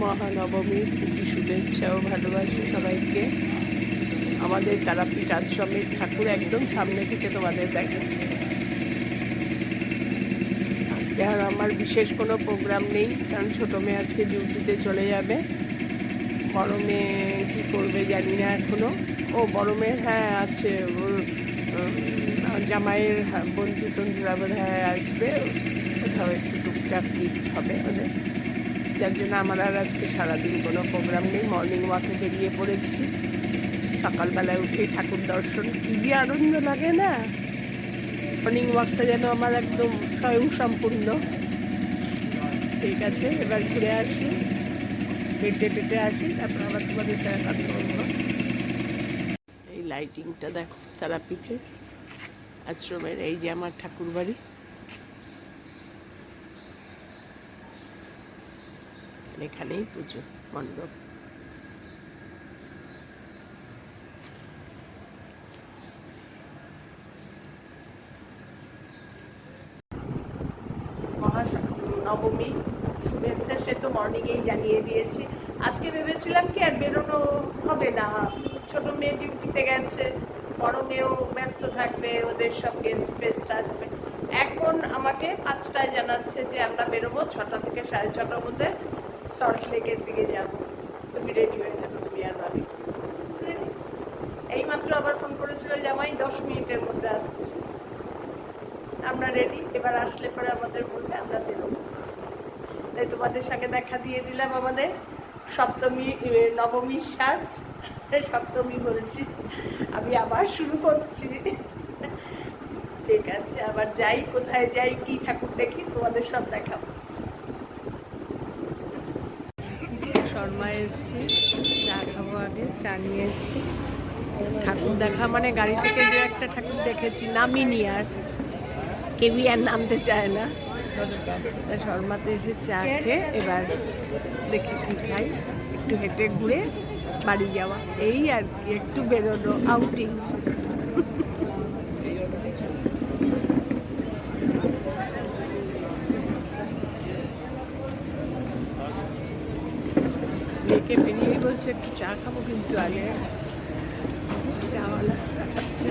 মহানবমীর প্রীতি শুভেচ্ছা ও ভালোবাসি সবাইকে। আমাদের তারাপীঠ আশ্রমের ঠাকুর একদম সামনে থেকে তোমাদের দেখাচ্ছে। আজকে আর আমার বিশেষ কোনো প্রোগ্রাম নেই, কারণ ছোটো মেয়ে আজকে ডিউটিতে চলে যাবে। বড় মেয়ে কী করবে জানি না এখনও। ও বড় মেয়ে হ্যাঁ আছে, ওর জামাইয়ের বন্ধুরা বোধ হয় আসবে, কোথাও একটু টুকটাক হবে ওদের, যার জন্য আমার আর আজকে সারাদিন কোনো প্রোগ্রাম নেই। মর্নিং ওয়াকে বেরিয়ে পড়েছি। সকালবেলায় উঠেই ঠাকুর দর্শন কী যে আনন্দ লাগে না। মর্নিং ওয়াকটা যেন আমার একদম স্বয়ংসম্পূর্ণ। ঠিক আছে, এবার ঘুরে আসি, হেঁটে আসি, তারপর আবার তোমাদের সাথে কথা বলবো। এই লাইটিংটা দেখো তারাপীঠের আশ্রমের। এই যে আমার ঠাকুর বাড়ি, এখানেই পুজো মণ্ডপ। মহানবমী শুভেচ্ছা সে তো মর্নিংয়েই জানিয়ে দিয়েছি। আজকে ভেবেছিলাম কি আর বেরোনো হবে না, ছোট মেয়ে ডিউটিতে গেছে, বড় মেয়েও ব্যস্ত থাকবে, ওদের সব গেস্ট ফেস্ট আসবে। এখন আমাকে 5টায় জানাচ্ছে যে আমরা বেরোবো, 6টা থেকে 6:30টার মধ্যে সল্ট লেকের দিকে যাবো। তুমি রেডি হয়ে থাকো, তুমি আর ভাবি রেডি। এইমাত্র আবার ফোন করেছিল জামাই 10 মিনিটের মধ্যে আসছে। আমরা রেডি, এবার আসলে পরে আমাদের বলবে আমরা বেরোবো। তাই তোমাদের সঙ্গে দেখা দিয়ে দিলাম আমাদের সপ্তমী নবমীর সাজ। সপ্তমী বলছি, আমি আবার শুরু করছি। ঠিক আছে, আবার যাই, কোথায় যাই, কি ঠাকুর দেখি, তোমাদের সব দেখাবো। শর্মা এসছি, চা খাবো, আগে চা নিয়েছি। ঠাকুর দেখা মানে গাড়ি থেকে যে একটা ঠাকুর দেখেছি নামিনি, আর কেউই আর নামতে চায় না। শর্মাতে এসে চা খেয়ে এবার দেখি কি খাই, একটু হেঁটে ঘুরে বাড়ি যাওয়া, এই আর কি, একটু বেরোনো, আউটিং। মেয়েকে বেরিয়েই বলছে একটু চা খাবো, কিন্তু আগে চাওয়ালা চা খাচ্ছে।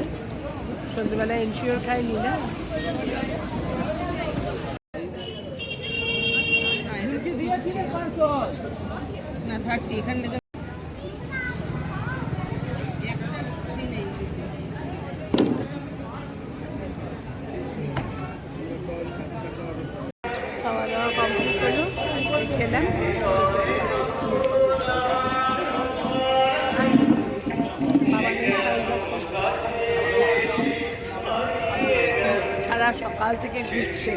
সন্ধ্যেবেলা এনশিওর খাইনি না। খাওয়া দাওয়া কমপ্লিট হলো, খেলাম। সারা সকাল থেকে ঘুরছে,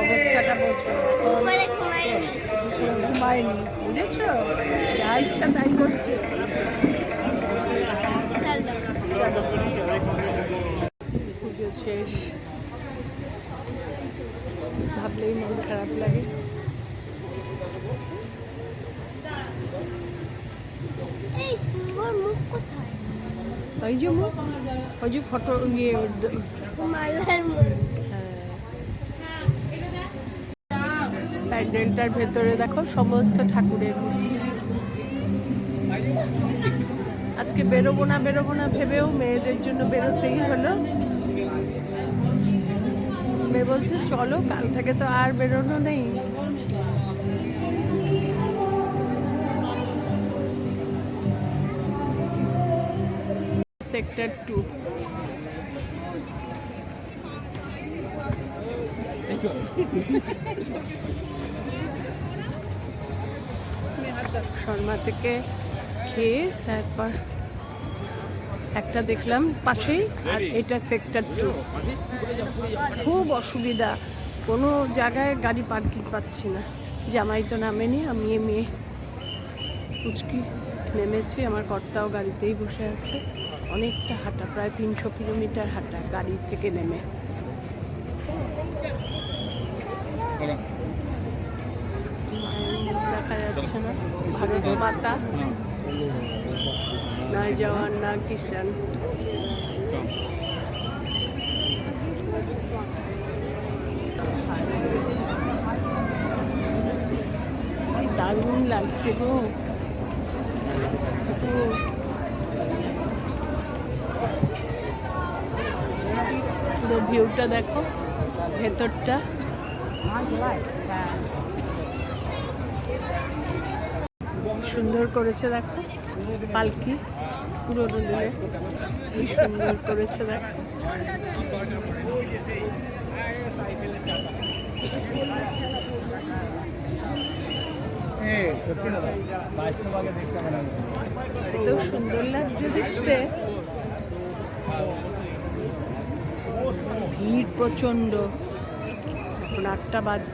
অবস্থাটা বোঝো, ঘুমায়নি, বুঝেছ, যা ইচ্ছা তাই করছে। পুজো শেষ, ভাবলেই মন খারাপ লাগে। ওই যে মুখ, ওই যে ফটো, ইয়ে প্যান্ডেলটার ভেতরে দেখো সমস্ত ঠাকুরের। আজকে বেরোবো না ভেবেও মেয়েদের জন্য বেরোতেই হলো। মেয়ে বলছে চলো, কাল থেকে তো আর বেরোনো নেই। সেক্টর 2 শর্মা থেকে খেয়ে তারপর একটা দেখলাম পাশেই, আর এটা সেক্টর 2। খুব অসুবিধা, কোনো জায়গায় গাড়ি পার্কিং পাচ্ছি না। জামাই তো নামেনি, আমি মেয়ে পুচকি নেমেছি, আমার কর্তাও গাড়িতেই বসে আছে। অনেকটা হাঁটা, প্রায় 300 কিলোমিটার হাঁটা গাড়ি থেকে নেমে। দেখা যাচ্ছে না, ভারত মাতা না জওয়ান না কিষান। দারুণ লাগছে গো। পুরো ভিউটা দেখো, ভেতরটা সুন্দর করেছে দেখো, পালকি পুরো দুলে কি সুন্দর করেছে দেখো। এত সুন্দর লাগছে দেখতে। ভিড় প্রচন্ড, এখন 8টা বাজে।